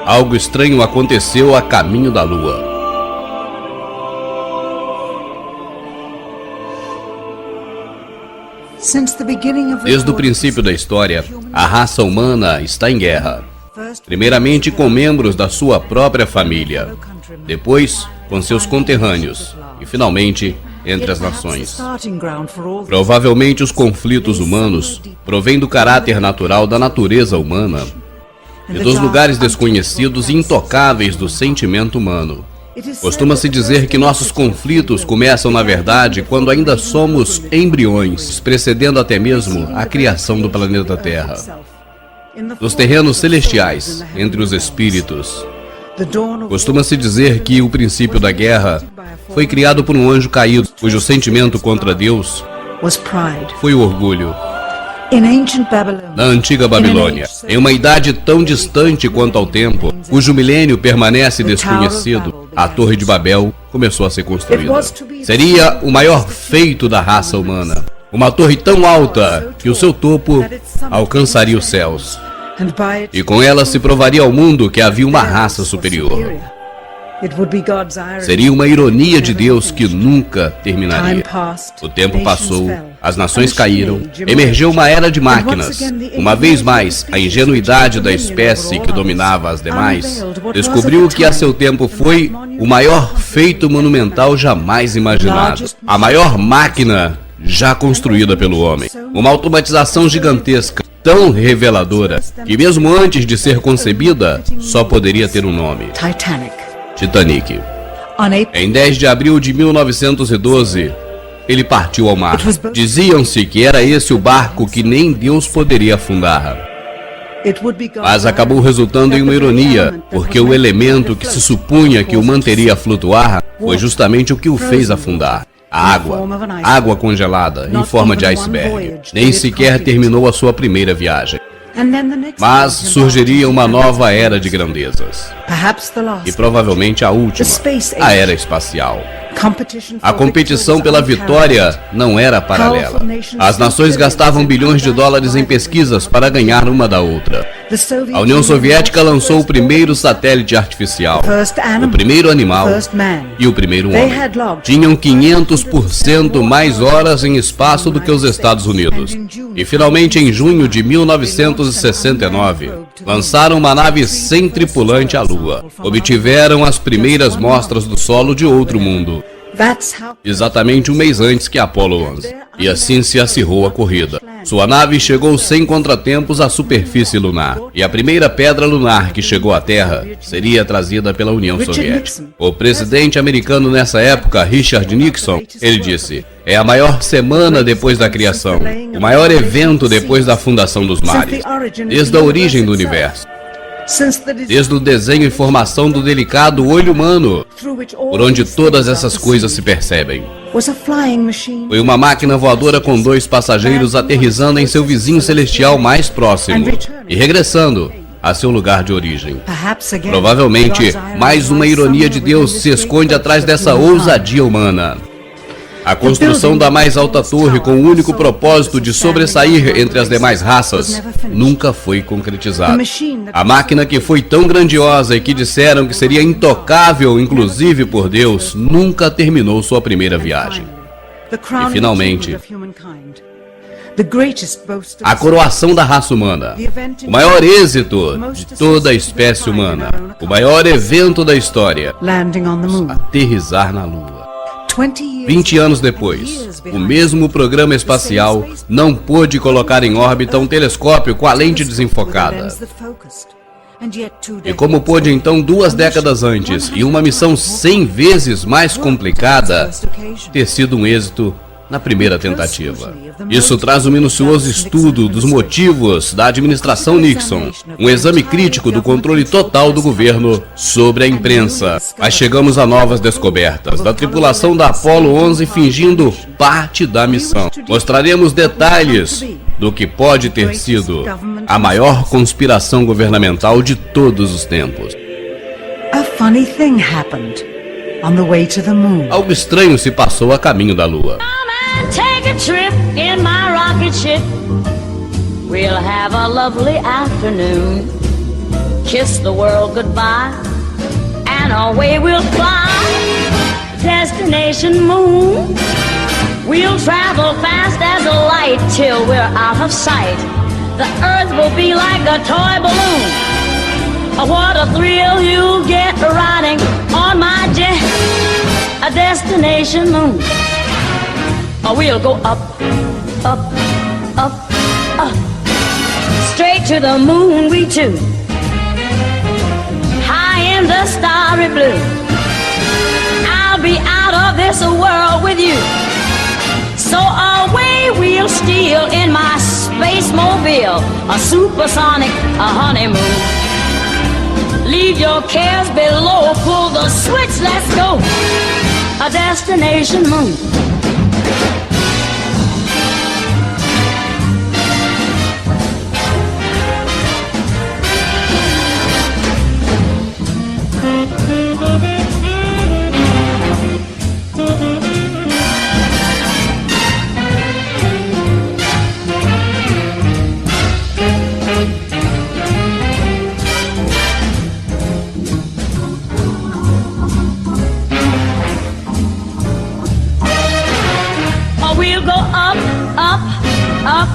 Algo estranho aconteceu a caminho da Lua. Desde o princípio da história, a raça humana está em guerra. Primeiramente com membros da sua própria família, depois com seus conterrâneos e finalmente entre as nações. Provavelmente os conflitos humanos provêm do caráter natural da natureza humana e dos lugares desconhecidos e intocáveis do sentimento humano. Costuma-se dizer que nossos conflitos começam, na verdade, quando ainda somos embriões, precedendo até mesmo a criação do planeta Terra. Nos terrenos celestiais, entre os espíritos. Costuma-se dizer que o princípio da guerra foi criado por um anjo caído, cujo sentimento contra Deus foi o orgulho. Na antiga Babilônia, em uma idade tão distante quanto ao tempo, cujo milênio permanece desconhecido, a Torre de Babel começou a ser construída. Seria o maior feito da raça humana. Uma torre tão alta que o seu topo alcançaria os céus. E com ela se provaria ao mundo que havia uma raça superior. Seria uma ironia de Deus que nunca terminaria. O tempo passou, as nações caíram, emergiu uma era de máquinas. Uma vez mais, a ingenuidade da espécie que dominava as demais descobriu que a seu tempo foi o maior feito monumental jamais imaginado. A maior máquina já construída pelo homem. Uma automatização gigantesca, tão reveladora, que mesmo antes de ser concebida, só poderia ter um nome: Titanic. Em 10 de abril de 1912, ele partiu ao mar. Diziam-se que era esse o barco que nem Deus poderia afundar. Mas acabou resultando em uma ironia, porque o elemento que se supunha que o manteria a flutuar foi justamente o que o fez afundar. A água congelada, em forma de iceberg. Nem sequer terminou a sua primeira viagem. Mas surgiria uma nova era de grandezas. E provavelmente a última, a era espacial. A competição pela vitória não era paralela. As nações gastavam bilhões de dólares em pesquisas para ganhar uma da outra. A União Soviética lançou o primeiro satélite artificial, o primeiro animal e o primeiro homem. Tinham 500% mais horas em espaço do que os Estados Unidos. E finalmente, em junho de 1969, lançaram uma nave sem tripulante à Lua. Obtiveram as primeiras mostras do solo de outro mundo. Exatamente um mês antes que Apollo 11. E assim se acirrou a corrida. Sua nave chegou sem contratempos à superfície lunar. E a primeira pedra lunar que chegou à Terra seria trazida pela União Soviética. O presidente americano nessa época, Richard Nixon, ele disse: é a maior semana depois da criação, o maior evento depois da fundação dos mares, desde a origem do universo. Desde o desenho e formação do delicado olho humano, por onde todas essas coisas se percebem. Foi uma máquina voadora com 2 passageiros aterrissando em seu vizinho celestial mais próximo e regressando a seu lugar de origem. Provavelmente, mais uma ironia de Deus se esconde atrás dessa ousadia humana. A construção da mais alta torre com o único propósito de sobressair entre as demais raças nunca foi concretizada. A máquina que foi tão grandiosa e que disseram que seria intocável, inclusive por Deus, nunca terminou sua primeira viagem. E finalmente, a coroação da raça humana, o maior êxito de toda a espécie humana, o maior evento da história, aterrissar na Lua. 20 anos depois, o mesmo programa espacial não pôde colocar em órbita um telescópio com a lente desenfocada. E como pôde então 2 décadas antes, e uma missão 100 vezes mais complicada, ter sido um êxito na primeira tentativa? Isso traz um minucioso estudo dos motivos da administração Nixon, um exame crítico do controle total do governo sobre a imprensa. Mas chegamos a novas descobertas da tripulação da Apollo 11 fingindo parte da missão. Mostraremos detalhes do que pode ter sido a maior conspiração governamental de todos os tempos. Algo estranho se passou a caminho da Lua. Take a trip in my rocket ship. We'll have a lovely afternoon. kiss the world goodbye, and away we'll fly. Destination moon. We'll travel fast as a light till we're out of sight. The earth will be like a toy balloon. What a thrill you'll get riding on my jet. A destination moon. We'll go up, up, up, up. Straight to the moon we two. High in the starry blue. I'll be out of this world with you. So away we'll steal in my space mobile, a supersonic, a honeymoon. Leave your cares below, pull the switch, let's go. A destination moon.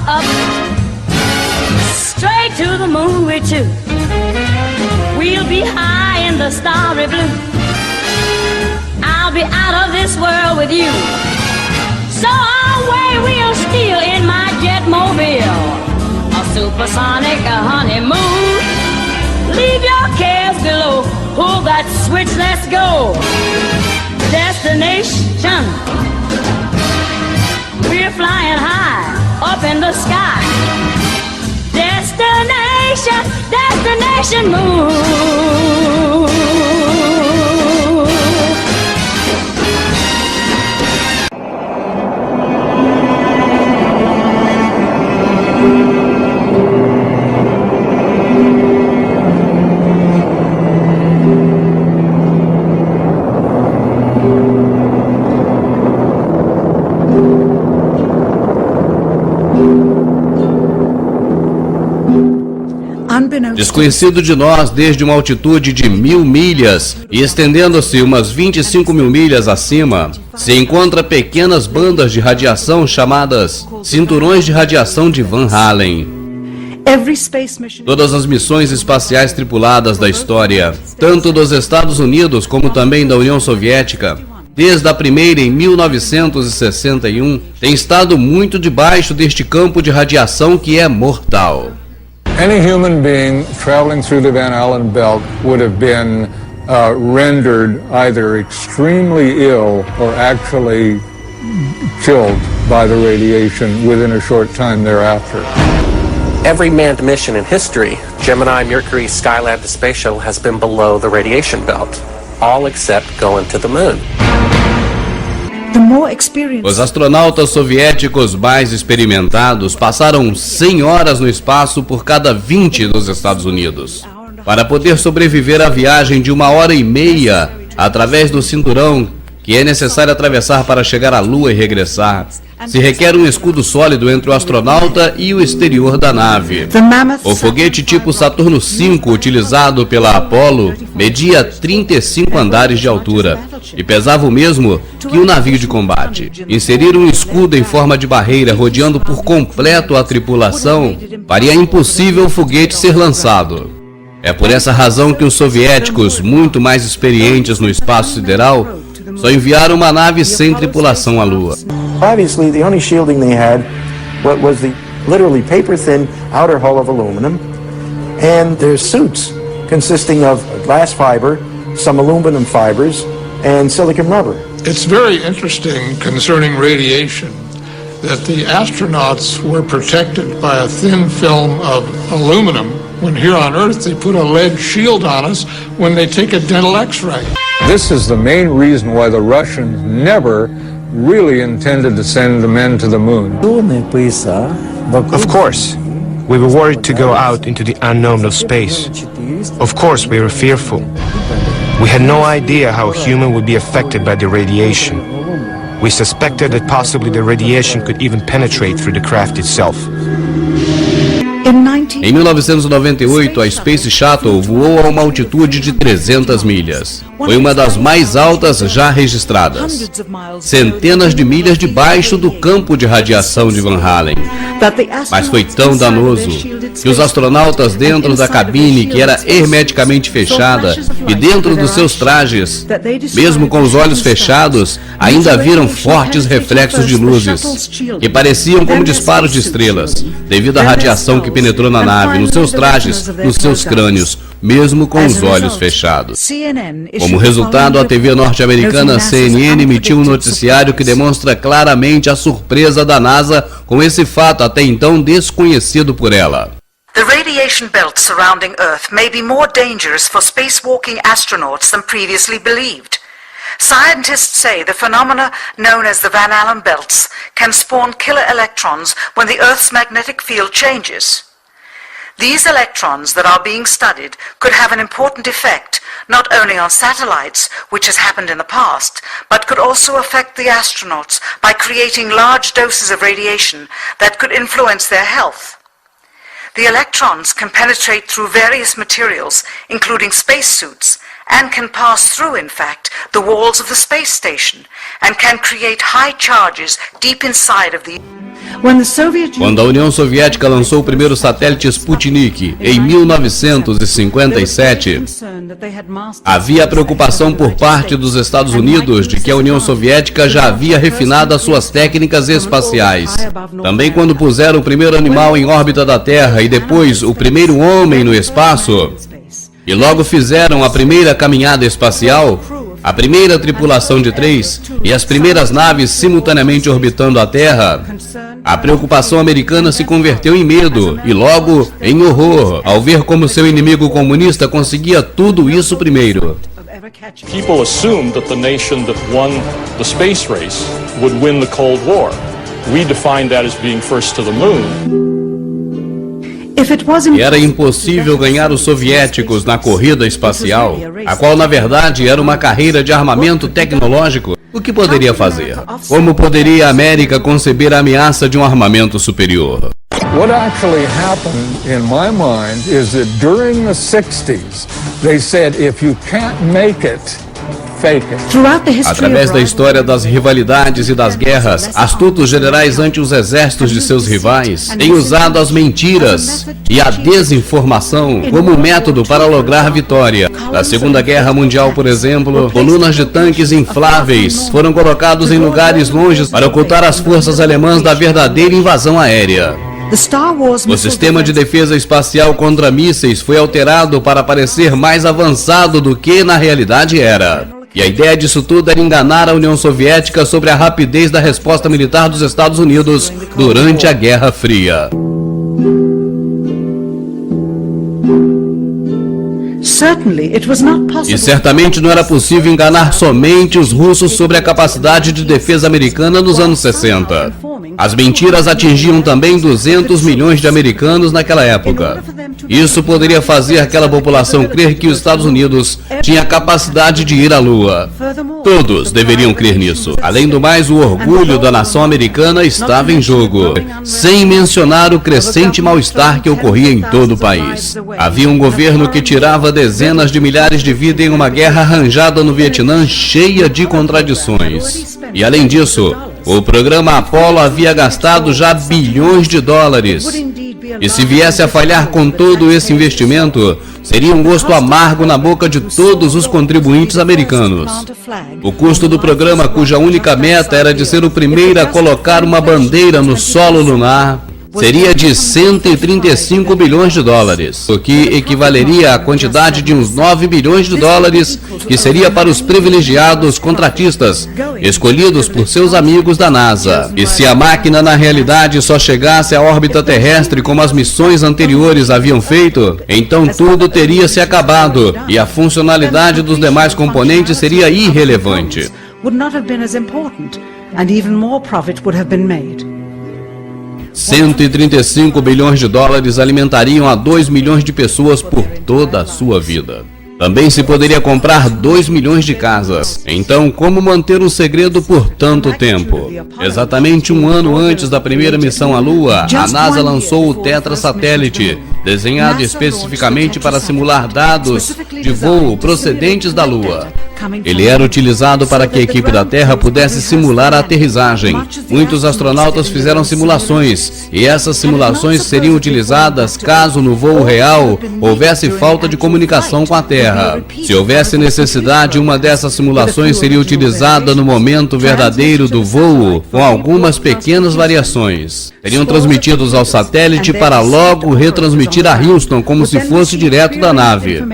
Up, straight to the moon we two. We'll be high in the starry blue. I'll be out of this world with you. So away we'll steal in my jet mobile, a supersonic, a honeymoon. Leave your cares below, pull that switch, let's go. Destination. We're flying high up in the sky. Destination, destination moon. Desconhecido de nós desde uma altitude de 1000 milhas e estendendo-se umas 25 mil milhas acima, se encontra pequenas bandas de radiação chamadas cinturões de radiação de Van Allen. Todas as missões espaciais tripuladas da história, tanto dos Estados Unidos como também da União Soviética, desde a primeira em 1961, têm estado muito debaixo deste campo de radiação que é mortal. Any human being traveling through the Van Allen belt would have been rendered either extremely ill or actually killed by the radiation within a short time thereafter. Every manned mission in history, Gemini, Mercury, Skylab, the space shuttle, has been below the radiation belt, all except going to the moon. Os astronautas soviéticos mais experimentados passaram 100 horas no espaço por cada 20 dos Estados Unidos. Para poder sobreviver à viagem de 1h30 através do cinturão que é necessário atravessar para chegar à Lua e regressar, se requer um escudo sólido entre o astronauta e o exterior da nave. O foguete tipo Saturno V, utilizado pela Apollo, media 35 andares de altura e pesava o mesmo que um navio de combate. Inserir um escudo em forma de barreira rodeando por completo a tripulação faria impossível o foguete ser lançado. É por essa razão que os soviéticos, muito mais experientes no espaço sideral, só enviaram uma nave sem tripulação à Lua. Obviously, the only shielding they had was the literally paper-thin outer hull of aluminum, and their suits consisting of glass fiber, some aluminum fibers, and silicon rubber. It's very interesting concerning radiation that the astronauts were protected by a thin film of aluminum, when here on Earth they put a lead shield on us when they take a dental x-ray. This is the main reason why the Russians never really intended to send the men to the moon. Of course, we were worried to go out into the unknown of space. Of course, we were fearful. We had no idea how a human would be affected by the radiation. We suspected that possibly the radiation could even penetrate through the craft itself. Em 1998, a Space Shuttle voou a uma altitude de 300 milhas. Foi uma das mais altas já registradas. Centenas de milhas debaixo do campo de radiação de Van Allen. Mas foi tão danoso que os astronautas dentro da cabine, que era hermeticamente fechada, e dentro dos seus trajes, mesmo com os olhos fechados, ainda viram fortes reflexos de luzes, que pareciam como disparos de estrelas, devido à radiação que penetrou na nave, nos seus trajes, nos seus crânios, mesmo com os olhos fechados. Como resultado, a TV norte-americana CNN emitiu um noticiário que demonstra claramente a surpresa da NASA com esse fato até então desconhecido por ela. The radiation belt surrounding Earth may be more dangerous for spacewalking astronauts than previously believed. Scientists say the phenomena known as the Van Allen belts can spawn killer electrons when the Earth's magnetic field changes. These electrons that are being studied could have an important effect not only on satellites, which has happened in the past, but could also affect the astronauts by creating large doses of radiation that could influence their health. The electrons can penetrate through various materials, including spacesuits, and can pass through, in fact, the walls of the space station, and can create high charges deep inside of the... Quando a União Soviética lançou o primeiro satélite Sputnik, em 1957, havia preocupação por parte dos Estados Unidos de que a União Soviética já havia refinado as suas técnicas espaciais. Também quando puseram o primeiro animal em órbita da Terra e depois o primeiro homem no espaço, e logo fizeram a primeira caminhada espacial, a primeira tripulação de 3 e as primeiras naves simultaneamente orbitando a Terra, a preocupação americana se converteu em medo e logo em horror ao ver como seu inimigo comunista conseguia tudo isso primeiro. People assumed that the nation that won the space race would win the Cold War. We defined that as being first to the moon. E era impossível ganhar os soviéticos na corrida espacial, a qual na verdade era uma carreira de armamento tecnológico. O que poderia fazer? Como poderia a América conceber a ameaça de um armamento superior? What actually happened in my mind is that during the 60s, they said if you can't make it, fake it. Através da história das rivalidades e das guerras, astutos generais ante os exércitos de seus rivais têm usado as mentiras e a desinformação como método para lograr vitória. Na Segunda Guerra Mundial, por exemplo, colunas de tanques infláveis foram colocados em lugares longes para ocultar as forças alemãs da verdadeira invasão aérea. O sistema de defesa espacial contra mísseis foi alterado para parecer mais avançado do que na realidade era. E a ideia disso tudo era enganar a União Soviética sobre a rapidez da resposta militar dos Estados Unidos durante a Guerra Fria. E certamente não era possível enganar somente os russos sobre a capacidade de defesa americana nos anos 60. As mentiras atingiam também 200 milhões de americanos naquela época. Isso poderia fazer aquela população crer que os Estados Unidos tinha capacidade de ir à Lua. Todos deveriam crer nisso. Além do mais, o orgulho da nação americana estava em jogo, sem mencionar o crescente mal-estar que ocorria em todo o país. Havia um governo que tirava dezenas de milhares de vidas em uma guerra arranjada no Vietnã cheia de contradições. E além disso, o programa Apollo havia gastado já bilhões de dólares. E se viesse a falhar com todo esse investimento, seria um gosto amargo na boca de todos os contribuintes americanos. O custo do programa, cuja única meta era de ser o primeiro a colocar uma bandeira no solo lunar, seria de 135 bilhões de dólares, o que equivaleria à quantidade de uns 9 bilhões de dólares que seria para os privilegiados contratistas, escolhidos por seus amigos da NASA. E se a máquina na realidade só chegasse à órbita terrestre como as missões anteriores haviam feito, então tudo teria se acabado e a funcionalidade dos demais componentes seria irrelevante. 135 bilhões de dólares alimentariam a 2 milhões de pessoas por toda a sua vida. Também se poderia comprar 2 milhões de casas. Então, como manter um segredo por tanto tempo? Exatamente um ano antes da primeira missão à Lua, a NASA lançou o Tetra satélite, desenhado especificamente para simular dados de voo procedentes da Lua. Ele era utilizado para que a equipe da Terra pudesse simular a aterrissagem. Muitos astronautas fizeram simulações, e essas simulações seriam utilizadas caso no voo real houvesse falta de comunicação com a Terra. Se houvesse necessidade, uma dessas simulações seria utilizada no momento verdadeiro do voo, com algumas pequenas variações. Seriam transmitidos ao satélite para logo retransmitir a Houston como se fosse direto da nave.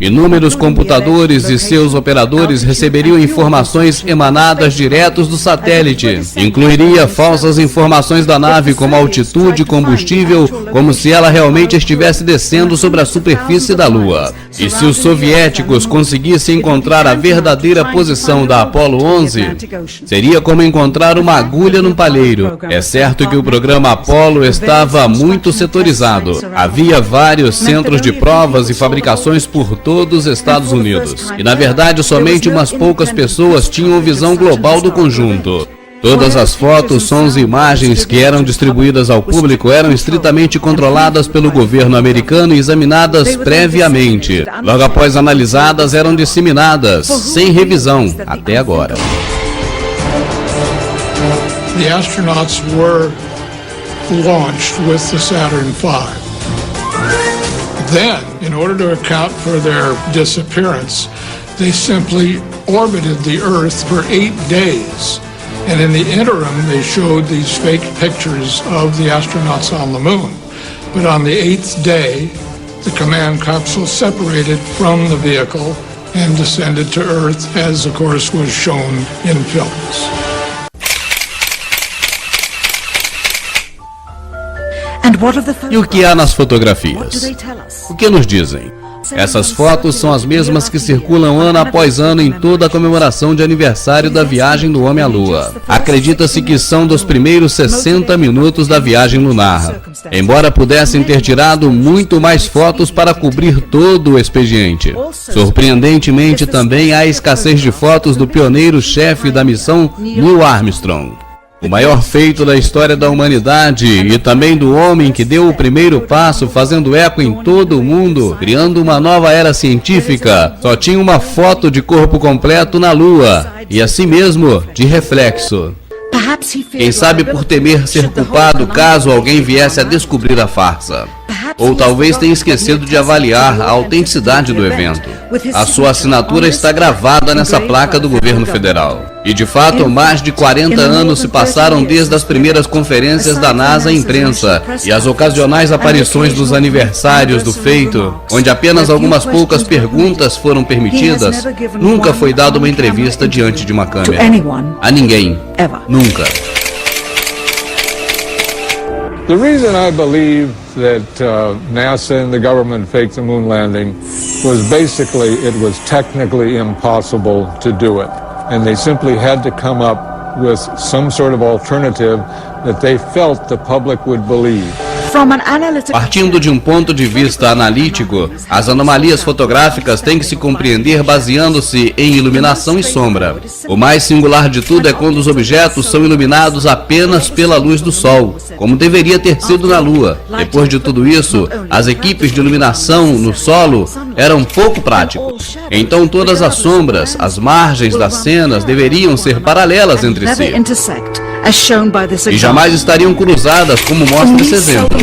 Inúmeros computadores e seus operadores receberiam informações emanadas diretos do satélite. Incluiria falsas informações da nave como altitude, combustível, como se ela realmente estivesse descendo sobre a superfície da Lua. E se os soviéticos conseguissem encontrar a verdadeira posição da Apollo 11, seria como encontrar uma agulha num palheiro. É certo que o programa Apollo estava muito setorizado. Havia vários centros de provas e fabricações por todos os Estados Unidos. E na verdade somente umas poucas pessoas tinham visão global do conjunto. Todas as fotos, sons e imagens que eram distribuídas ao público eram estritamente controladas pelo governo americano e examinadas previamente. Logo após analisadas, eram disseminadas, sem revisão, até agora. The astronauts were launched with the Saturn V. Then, in order to account for their disappearance, they simply orbited the Earth for 8 days. And in the interim, they showed these fake pictures of the astronauts on the moon. But on the 8th day, the command capsule separated from the vehicle and descended to Earth, as of course was shown in films. E o que há nas fotografias? O que nos dizem? Essas fotos são as mesmas que circulam ano após ano em toda a comemoração de aniversário da viagem do homem à Lua. Acredita-se que são dos primeiros 60 minutos da viagem lunar, embora pudessem ter tirado muito mais fotos para cobrir todo o expediente. Surpreendentemente, também há escassez de fotos do pioneiro-chefe da missão Neil Armstrong. O maior feito da história da humanidade e também do homem que deu o primeiro passo, fazendo eco em todo o mundo, criando uma nova era científica, só tinha uma foto de corpo completo na Lua, e assim mesmo, de reflexo. Quem sabe por temer ser culpado caso alguém viesse a descobrir a farsa. Ou talvez tenha esquecido de avaliar a autenticidade do evento. A sua assinatura está gravada nessa placa do governo federal. E de fato, mais de 40 anos se passaram desde as primeiras conferências da NASA à imprensa e as ocasionais aparições dos aniversários do feito, onde apenas algumas poucas perguntas foram permitidas. Nunca foi dada uma entrevista diante de uma câmera. A ninguém. Nunca. The reason I believe that NASA and the government faked the moon landing was basically it was technically impossible to do it. And they simply had to come up with some sort of alternative that they felt the public would believe. Partindo de um ponto de vista analítico, as anomalias fotográficas têm que se compreender baseando-se em iluminação e sombra. O mais singular de tudo é quando os objetos são iluminados apenas pela luz do Sol, como deveria ter sido na Lua. Depois de tudo isso, as equipes de iluminação no solo eram pouco práticas. Então todas as sombras, as margens das cenas deveriam ser paralelas entre si. E jamais estariam cruzadas, como mostra esse exemplo.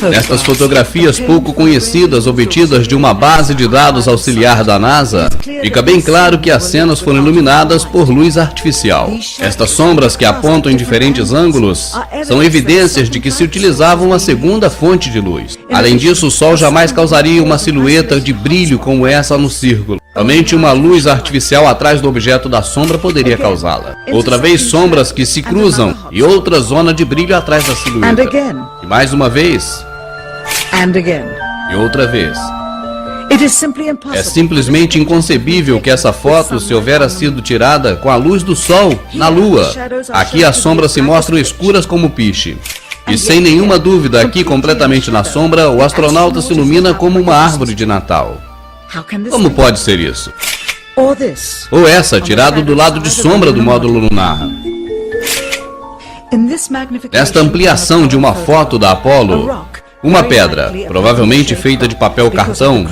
Nestas fotografias pouco conhecidas obtidas de uma base de dados auxiliar da NASA, fica bem claro que as cenas foram iluminadas por luz artificial. Estas sombras que apontam em diferentes ângulos são evidências de que se utilizava uma segunda fonte de luz. Além disso, o Sol jamais causaria uma silhueta de brilho como essa no círculo. Somente uma luz artificial atrás do objeto da sombra poderia causá-la. Outra vez, sombras que se cruzam e outra zona de brilho atrás da silhueta. E mais uma vez. E outra vez. É simplesmente inconcebível que essa foto se houvera sido tirada com a luz do Sol na Lua. Aqui as sombras se mostram escuras como piche. E sem nenhuma dúvida, aqui completamente na sombra, o astronauta se ilumina como uma árvore de Natal. Como pode ser isso? Ou essa, tirado do lado de sombra do módulo lunar. Nesta ampliação de uma foto da Apollo, Uma pedra, provavelmente feita de papel cartão,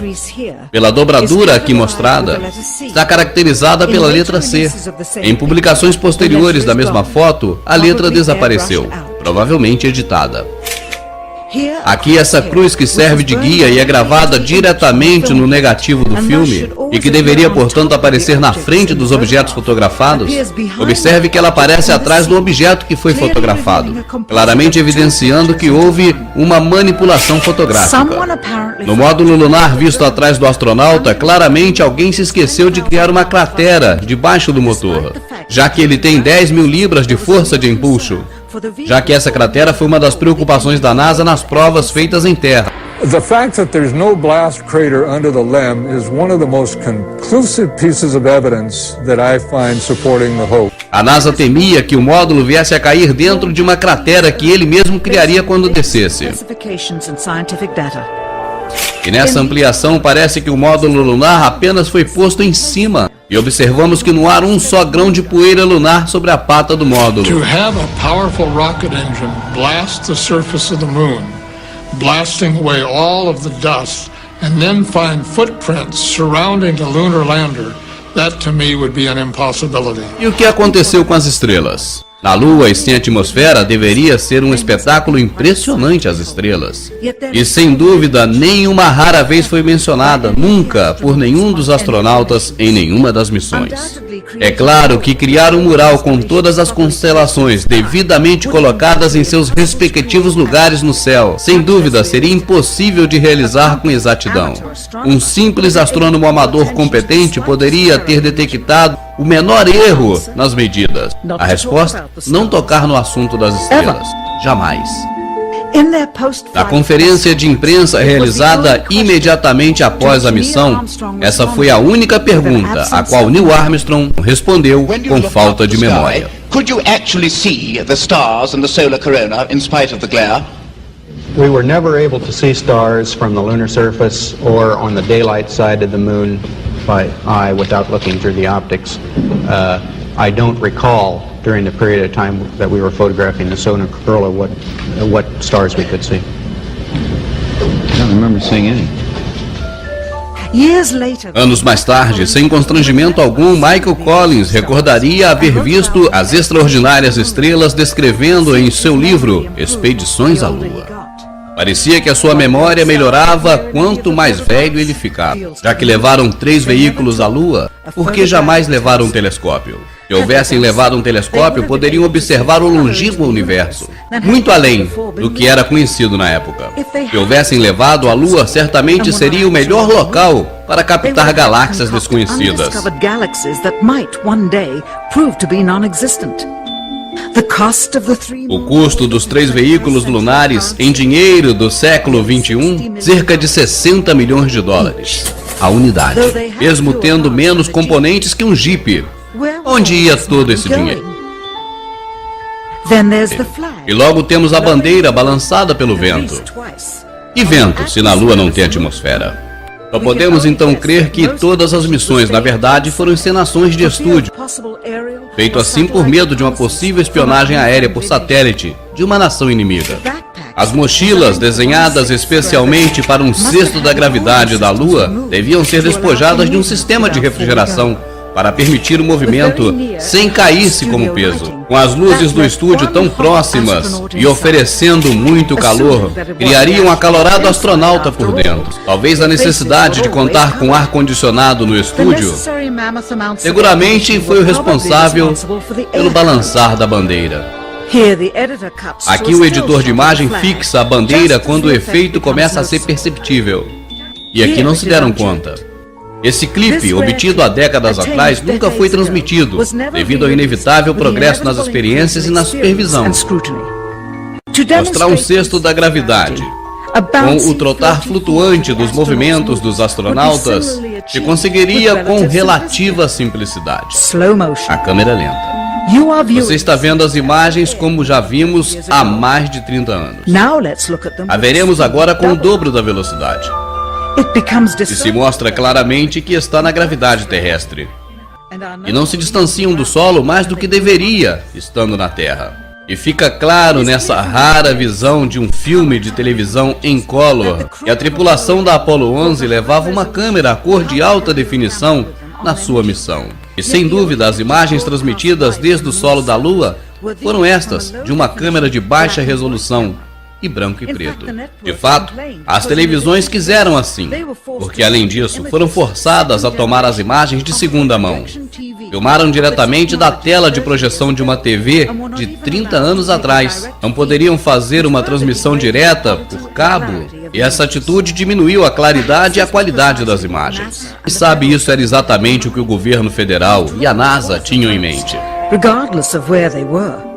pela dobradura aqui mostrada, está caracterizada pela letra C. Em publicações posteriores da mesma foto, a letra desapareceu, provavelmente editada. Aqui essa cruz que serve de guia e é gravada diretamente no negativo do filme e que deveria, portanto, aparecer na frente dos objetos fotografados. Observe que ela aparece atrás do objeto que foi fotografado, claramente evidenciando que houve uma manipulação fotográfica. No módulo lunar visto atrás do astronauta, claramente alguém se esqueceu de criar uma cratera debaixo do motor, já que ele tem 10.000 libras de força de empuxo. Já que essa cratera foi uma das preocupações da NASA nas provas feitas em terra. The fact that there's no blast crater under the LEM is one of the most conclusive pieces of evidence that I find supporting the hope. A NASA temia que o módulo viesse a cair dentro de uma cratera que ele mesmo criaria quando descesse. E nessa ampliação parece que o módulo lunar apenas foi posto em cima. E observamos que não há um só grão de poeira lunar sobre a pata do módulo. To have a powerful rocket engine blast the surface of the moon, blasting away all of the dust, and then find footprints surrounding the lunar lander, that to me would be an impossibility. E o que aconteceu com as estrelas? Na Lua e sem atmosfera deveria ser um espetáculo impressionante as estrelas. E sem dúvida, nenhuma rara vez foi mencionada, nunca, por nenhum dos astronautas em nenhuma das missões. É claro que criar um mural com todas as constelações devidamente colocadas em seus respectivos lugares no céu, sem dúvida seria impossível de realizar com exatidão. Um simples astrônomo amador competente poderia ter detectado o menor erro nas medidas. A resposta? Não tocar no assunto das estrelas. Jamais. Na conferência de imprensa realizada imediatamente após a missão, essa foi a única pergunta a qual Neil Armstrong respondeu com falta de memória. Could you actually see the stars and the solar corona in spite of the glare? We were never able to see stars from the lunar surface or on the daylight side of the moon by eye without looking through the optics. I don't recall during the period of time that we were photographing the solar corona what stars we could see. I don't remember seeing any. Anos mais tarde, sem constrangimento algum, Michael Collins recordaria haver visto as extraordinárias estrelas descrevendo em seu livro Expedições à Lua. Parecia que a sua memória melhorava quanto mais velho ele ficava. Já que levaram 3 veículos à Lua, por que jamais levaram um telescópio? Se houvessem levado um telescópio, poderiam observar o longínquo universo, muito além do que era conhecido na época. Se houvessem levado a Lua, certamente seria o melhor local para captar galáxias desconhecidas. O custo dos 3 veículos lunares em dinheiro do século XXI, cerca de 60 milhões de dólares. A unidade, mesmo tendo menos componentes que um Jeep. Onde ia todo esse dinheiro? E logo temos a bandeira balançada pelo vento. E vento, se na Lua não tem atmosfera? Só podemos então crer que todas as missões, na verdade, foram encenações de estúdio, feito assim por medo de uma possível espionagem aérea por satélite de uma nação inimiga. As mochilas, desenhadas especialmente para um cesto da gravidade da Lua, deviam ser despojadas de um sistema de refrigeração para permitir o movimento sem cair-se como peso. Com as luzes do estúdio tão próximas e oferecendo muito calor, criaria um acalorado astronauta por dentro. Talvez a necessidade de contar com ar-condicionado no estúdio seguramente foi o responsável pelo balançar da bandeira. Aqui o editor de imagem fixa a bandeira quando o efeito começa a ser perceptível. E aqui não se deram conta. Esse clipe, obtido há décadas atrás, nunca foi transmitido, devido ao inevitável progresso nas experiências e na supervisão. Mostrar um cesto da gravidade, com o trotar flutuante dos movimentos dos astronautas, se conseguiria com relativa simplicidade. A câmera lenta. Você está vendo as imagens como já vimos há mais de 30 anos. A veremos agora com o dobro da velocidade. E se mostra claramente que está na gravidade terrestre. E não se distanciam do solo mais do que deveria, estando na Terra. E fica claro nessa rara visão de um filme de televisão em color que a tripulação da Apollo 11 levava uma câmera a cor de alta definição na sua missão. E sem dúvida as imagens transmitidas desde o solo da Lua foram estas, de uma câmera de baixa resolução e branco e preto. De fato, as televisões quiseram assim, porque além disso foram forçadas a tomar as imagens de segunda mão. Filmaram diretamente da tela de projeção de uma TV de 30 anos atrás. Não poderiam fazer uma transmissão direta por cabo, e essa atitude diminuiu a claridade e a qualidade das imagens. E sabe, isso era exatamente o que o governo federal e a NASA tinham em mente. Regardless of where they were.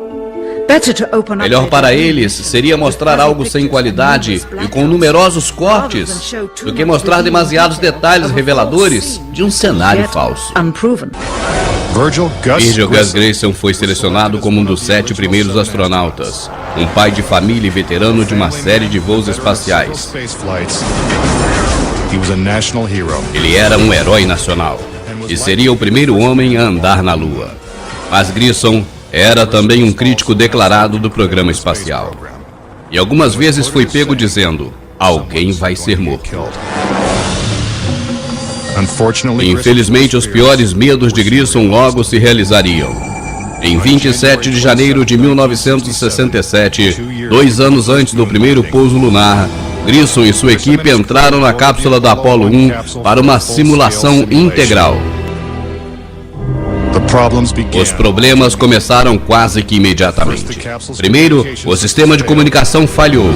Melhor para eles seria mostrar algo sem qualidade e com numerosos cortes do que mostrar demasiados detalhes reveladores de um cenário falso. Virgil Gus Grayson foi selecionado como um dos 7 primeiros astronautas, um pai de família e veterano de uma série de voos espaciais. Ele era um herói nacional e seria o primeiro homem a andar na Lua. Mas Grissom era também um crítico declarado do programa espacial. E algumas vezes foi pego dizendo: alguém vai ser morto. Infelizmente, os piores medos de Grissom logo se realizariam. Em 27 de janeiro de 1967, 2 anos antes do primeiro pouso lunar, Grissom e sua equipe entraram na cápsula da Apollo 1 para uma simulação integral. Os problemas começaram quase que imediatamente. Primeiro, o sistema de comunicação falhou.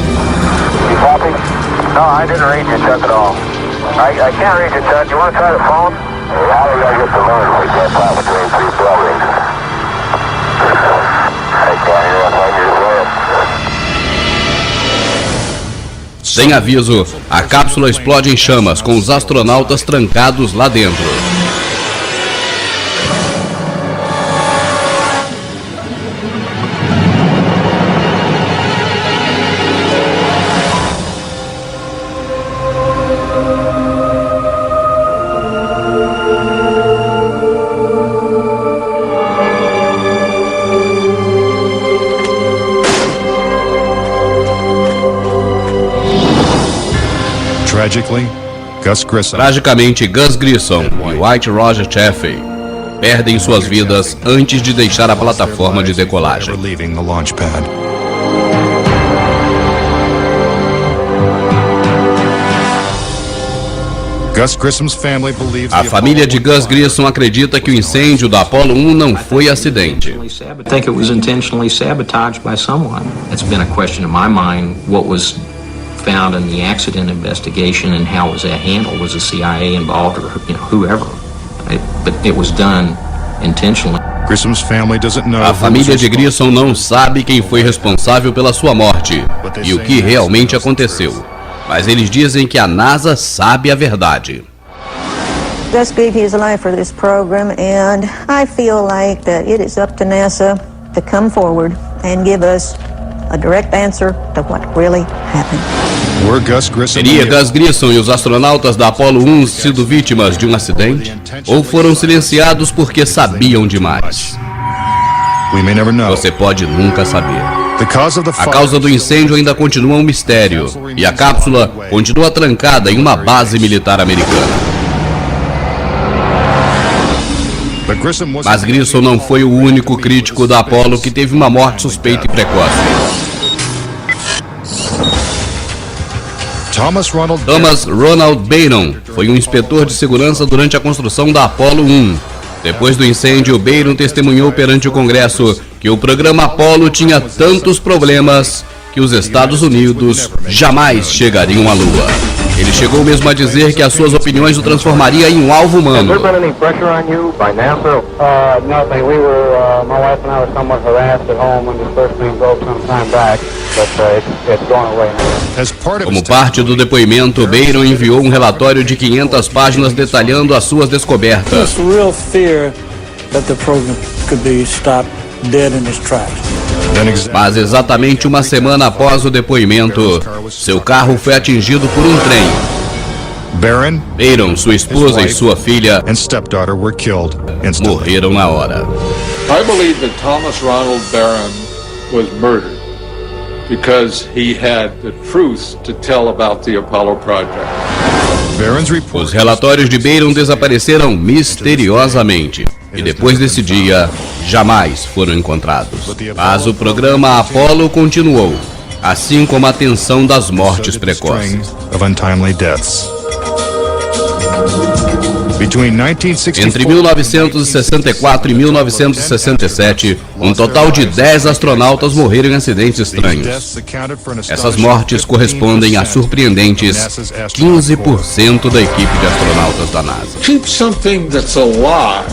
Sem aviso, a cápsula explode em chamas, com os astronautas trancados lá dentro. Tragicamente, Gus Grissom e White Roger Chaffee perdem suas vidas antes de deixar a plataforma de decolagem. A família de Gus Grissom acredita que o incêndio da Apollo 1 não foi acidente. Found in the accident investigation and how was that handled? Was the CIA involved or whoever? But it was done intentionally. A família de Grissom não sabe quem foi responsável pela sua morte e o que realmente aconteceu, mas eles dizem que a NASA sabe a verdade. Gus gave his life for this program, and I feel like that it is up to NASA to come forward and give us a direct answer to what really happened. Teria Gus Grissom e os astronautas da Apollo 1 sido vítimas de um acidente? Ou foram silenciados porque sabiam demais? Você pode nunca saber. A causa do incêndio ainda continua um mistério, e a cápsula continua trancada em uma base militar americana. Mas Grissom não foi o único crítico da Apollo que teve uma morte suspeita e precoce. Thomas Ronald Byron foi um inspetor de segurança durante a construção da Apollo 1. Depois do incêndio, Byron testemunhou perante o Congresso que o programa Apollo tinha tantos problemas que os Estados Unidos jamais chegariam à Lua. Ele chegou mesmo a dizer que as suas opiniões o transformaria em um alvo humano. Como parte do depoimento, Byron enviou um relatório de 500 páginas detalhando as suas descobertas. Mas exatamente uma semana após o depoimento, seu carro foi atingido por um trem. Byron, sua esposa e sua filha morreram na hora. I believe that Thomas Ronald Barron was murdered because he had the truth to tell about the Apollo project. Os relatórios de Barron desapareceram misteriosamente e depois desse dia jamais foram encontrados. Mas o programa Apollo continuou, assim como a tensão das mortes precoces. Entre 1964 e 1967, um total de 10 astronautas morreram em acidentes estranhos. Essas mortes correspondem a surpreendentes 15% da equipe de astronautas da NASA. Keep something that's alive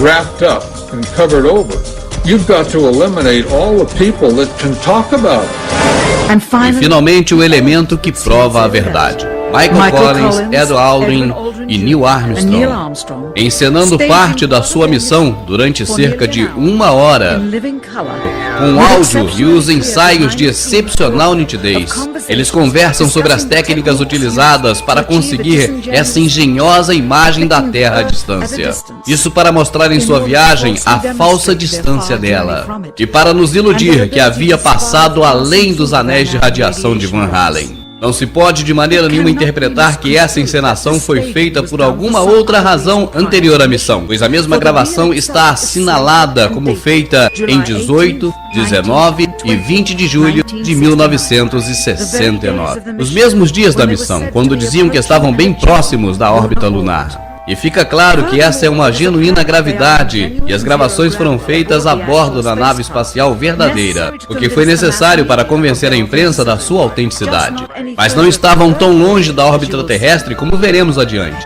wrapped up and covered over. You've got to eliminate all the people that can talk about it. E finalmente o elemento que prova a verdade. Michael Collins, Ed Aldrin e Neil Armstrong, encenando parte da sua missão durante cerca de 1 hora, com áudio e os ensaios de excepcional nitidez. Eles conversam sobre as técnicas utilizadas para conseguir essa engenhosa imagem da Terra à distância. Isso para mostrar em sua viagem a falsa distância dela e para nos iludir que havia passado além dos anéis de radiação de Van Allen. Não se pode de maneira nenhuma interpretar que essa encenação foi feita por alguma outra razão anterior à missão, pois a mesma gravação está assinalada como feita em 18, 19 e 20 de julho de 1969. Os mesmos dias da missão, quando diziam que estavam bem próximos da órbita lunar. E fica claro que essa é uma genuína gravidade e as gravações foram feitas a bordo da nave espacial verdadeira, o que foi necessário para convencer a imprensa da sua autenticidade. Mas não estavam tão longe da órbita terrestre como veremos adiante.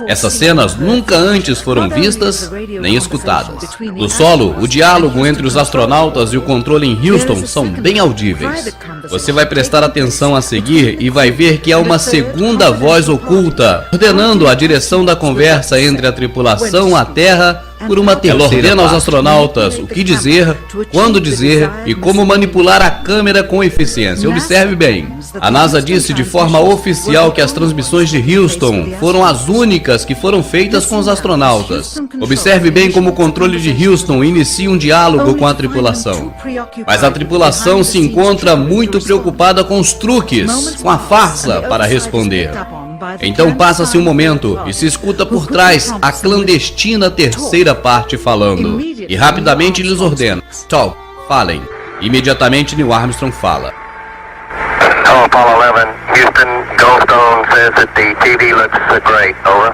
Essas cenas nunca antes foram vistas nem escutadas. No solo, o diálogo entre os astronautas e o controle em Houston são bem audíveis. Você vai prestar atenção a seguir e vai ver que há uma segunda voz oculta ordenando a direção da conversa entre a tripulação à Terra por uma terceira. Ela ordena aos astronautas o que dizer, quando dizer e como manipular a câmera com eficiência. Observe bem. A NASA disse de forma oficial que as transmissões de Houston foram as únicas que foram feitas com os astronautas. Observe bem como o controle de Houston inicia um diálogo com a tripulação. Mas a tripulação se encontra muito preocupada com os truques, com a farsa para responder. Então passa-se um momento e se escuta por trás a clandestina terceira parte falando. E rapidamente lhes ordena: talk, falem. Imediatamente Neil Armstrong fala. Hello, Apollo 11. Houston, Goldstone says that the TV looks great. Over.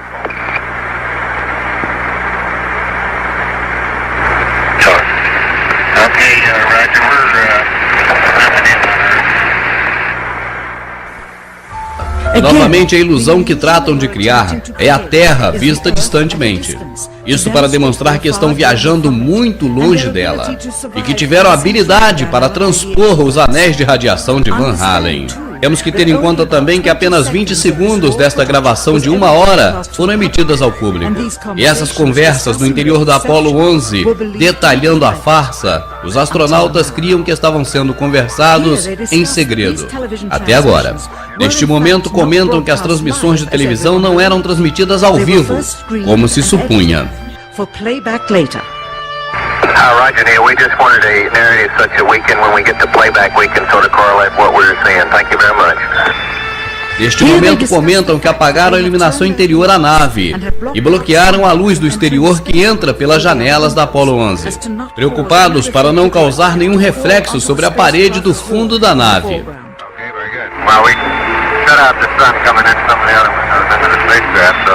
Okay, Roger, we're coming in. Novamente, a ilusão que tratam de criar é a Terra vista distantemente. Isso para demonstrar que estão viajando muito longe dela e que tiveram habilidade para transpor os anéis de radiação de Van Allen. Temos que ter em conta também que apenas 20 segundos desta gravação de 1 hora foram emitidas ao público. E essas conversas no interior da Apollo 11, detalhando a farsa, os astronautas criam que estavam sendo conversados em segredo. Até agora. Neste momento, comentam que as transmissões de televisão não eram transmitidas ao vivo, como se supunha. Roger, Neil. We just wanted a narrative such that we can, when we get to playback, we can sort of correlate what we're seeing. Thank you very much. Neste momento comentam que apagaram a iluminação interior à nave e bloquearam a luz do exterior que entra pelas janelas da Apollo 11, preocupados para não causar nenhum reflexo sobre a parede do fundo da nave. Well, we shut out the sun coming in some of the other windows into the spacecraft, so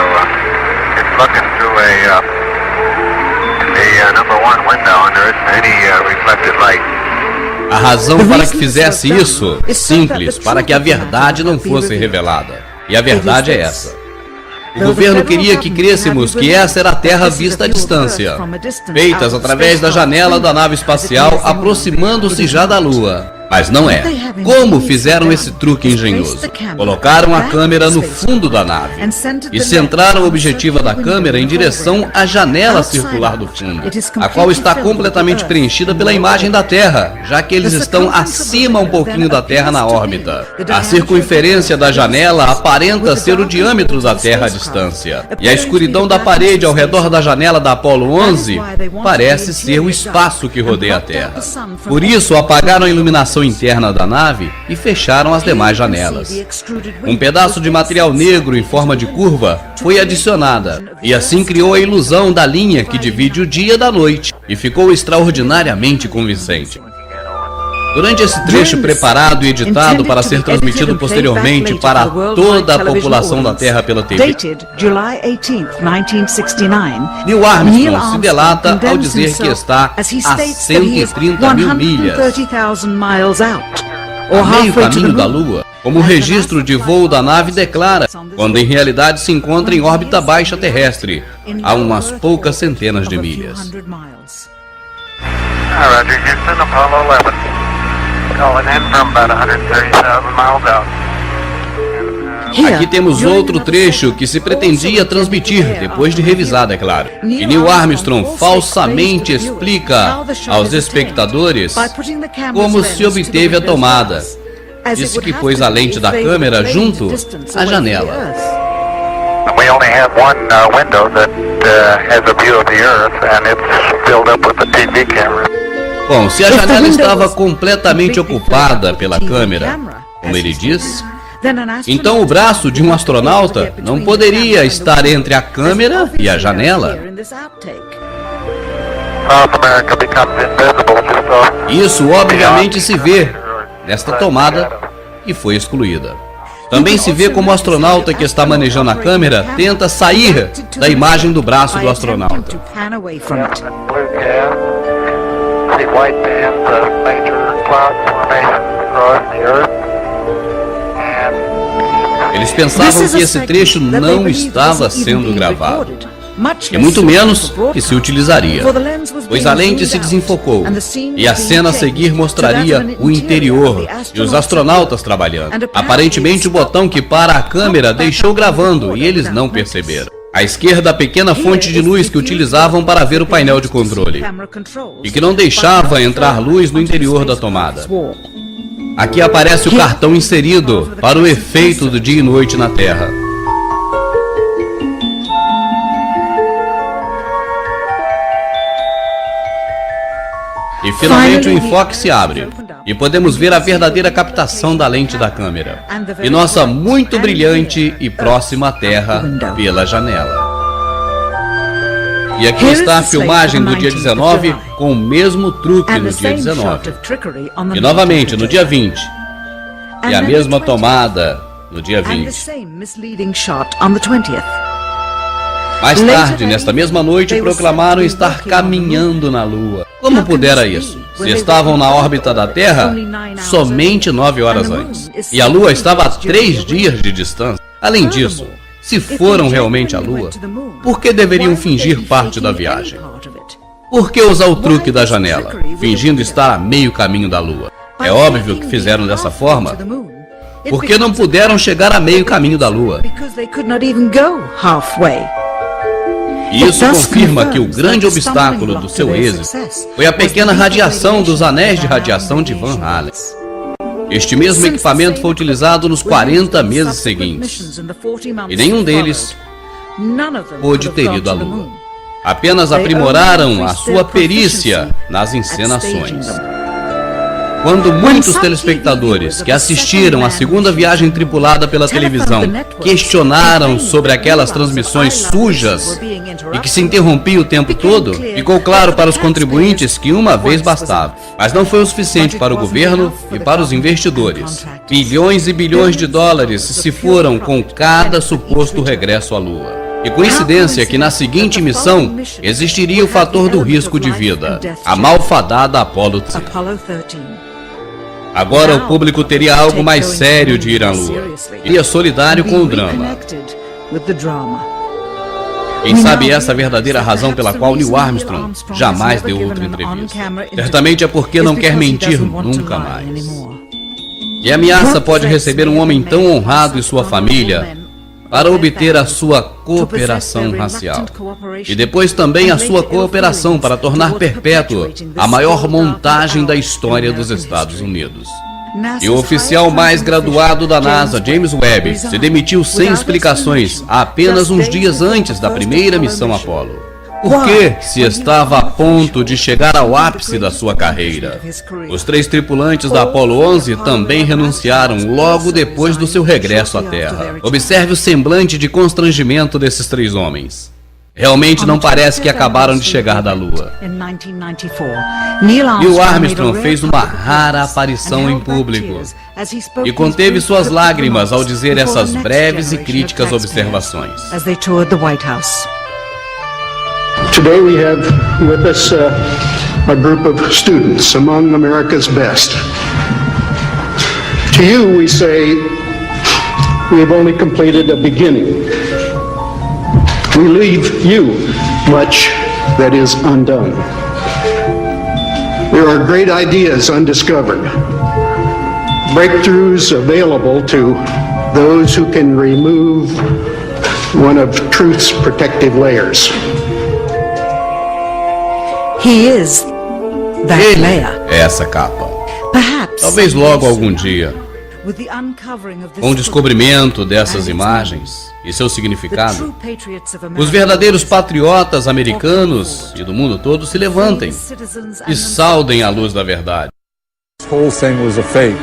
it's looking through the number 1 window, and there isn't any reflected light. A razão para que fizesse isso é simples, para que a verdade não fosse revelada. E a verdade é essa. O governo queria que crêssemos que essa era a Terra vista à distância, feitas através da janela da nave espacial, aproximando-se já da Lua. Mas não é. Como fizeram esse truque engenhoso? Colocaram a câmera no fundo da nave e centraram a objetiva da câmera em direção à janela circular do fundo, a qual está completamente preenchida pela imagem da Terra, já que eles estão acima um pouquinho da Terra na órbita. A circunferência da janela aparenta ser o diâmetro da Terra à distância, e a escuridão da parede ao redor da janela da Apollo 11 parece ser o espaço que rodeia a Terra. Por isso, apagaram a iluminação interna da nave e fecharam as demais janelas. Um pedaço de material negro em forma de curva foi adicionada, e assim criou a ilusão da linha que divide o dia da noite, e ficou extraordinariamente convincente. Durante esse trecho preparado e editado para ser transmitido posteriormente para toda a população da Terra pela TV, Neil Armstrong se delata ao dizer que está a 130 mil milhas, a meio caminho da Lua, como o registro de voo da nave declara, quando em realidade se encontra em órbita baixa terrestre, a umas poucas centenas de milhas. Roger, Houston, Apollo 11. Calling in from about 130,000 miles out. Aqui temos outro trecho que se pretendia transmitir, depois de revisado, é claro. E Neil Armstrong falsamente explica aos espectadores como se obteve a tomada. Disse que pôs a lente da câmera junto à janela. We only have one window that has a view of the Earth, and it's filled up with the TV camera. Bom, se a janela estava completamente ocupada pela câmera, como ele diz, então o braço de um astronauta não poderia estar entre a câmera e a janela. Isso obviamente se vê nesta tomada que foi excluída. Também se vê como o astronauta que está manejando a câmera tenta sair da imagem do braço do astronauta. White bands of major cloud formations across the Earth. Eles pensavam que esse trecho não estava sendo gravado, e muito menos que se utilizaria, pois a lente se desenfocou, e a cena a seguir mostraria o interior e os astronautas trabalhando. Aparentemente o botão que para a câmera deixou gravando e eles não perceberam. À esquerda, a pequena fonte de luz que utilizavam para ver o painel de controle, e que não deixava entrar luz no interior da tomada. Aqui aparece o cartão inserido para o efeito do dia e noite na Terra. E finalmente o enfoque se abre, e podemos ver a verdadeira captação da lente da câmera, e nossa muito brilhante e próxima Terra pela janela. E aqui está a filmagem do dia 19 com o mesmo truque no dia 19. E novamente no dia 20. E a mesma tomada no dia 20. Mais tarde, nesta mesma noite, proclamaram estar caminhando na Lua. Como pudera isso? Se estavam na órbita da Terra somente 9 horas antes, e a Lua estava a 3 dias de distância. Além disso, se foram realmente à Lua, por que deveriam fingir parte da viagem? Por que usar o truque da janela, fingindo estar a meio caminho da Lua? É óbvio que fizeram dessa forma, porque não puderam chegar a meio caminho da Lua. E isso confirma que o grande obstáculo do seu êxito foi a pequena radiação dos anéis de radiação de Van Allen. Este mesmo equipamento foi utilizado nos 40 meses seguintes, e nenhum deles pôde ter ido à Lua. Apenas aprimoraram a sua perícia nas encenações. Quando muitos telespectadores que assistiram à segunda viagem tripulada pela televisão questionaram sobre aquelas transmissões sujas e que se interrompiam o tempo todo, ficou claro para os contribuintes que uma vez bastava. Mas não foi o suficiente para o governo e para os investidores. Bilhões e bilhões de dólares se foram com cada suposto regresso à Lua. E coincidência que na seguinte missão existiria o fator do risco de vida, a malfadada Apollo 13. Agora o público teria algo mais sério de ir à Lua. Iria solidário com o drama. Quem sabe essa é a verdadeira razão pela qual Neil Armstrong jamais deu outra entrevista. Certamente é porque não quer mentir nunca mais. E ameaça pode receber um homem tão honrado e sua família para obter a sua cooperação racial. E depois também a sua cooperação para tornar perpétua a maior montagem da história dos Estados Unidos. E o oficial mais graduado da NASA, James Webb, se demitiu sem explicações apenas uns dias antes da primeira missão Apollo. Por que, se estava a ponto de chegar ao ápice da sua carreira? Os 3 tripulantes da Apollo 11 também renunciaram logo depois do seu regresso à Terra. Observe o semblante de constrangimento desses 3 homens. Realmente não parece que acabaram de chegar da Lua. Neil Armstrong fez uma rara aparição em público e conteve suas lágrimas ao dizer essas breves e críticas observações. Today we have with us a group of students among America's best. To you we say we have only completed a beginning. We leave you much that is undone. There are great ideas undiscovered, breakthroughs available to those who can remove one of truth's protective layers. He is that layer. É essa capa. Talvez logo algum dia, com o descobrimento dessas imagens e seu significado, os verdadeiros patriotas americanos e do mundo todo se levantem e saudem a luz da verdade. This whole thing was a fake.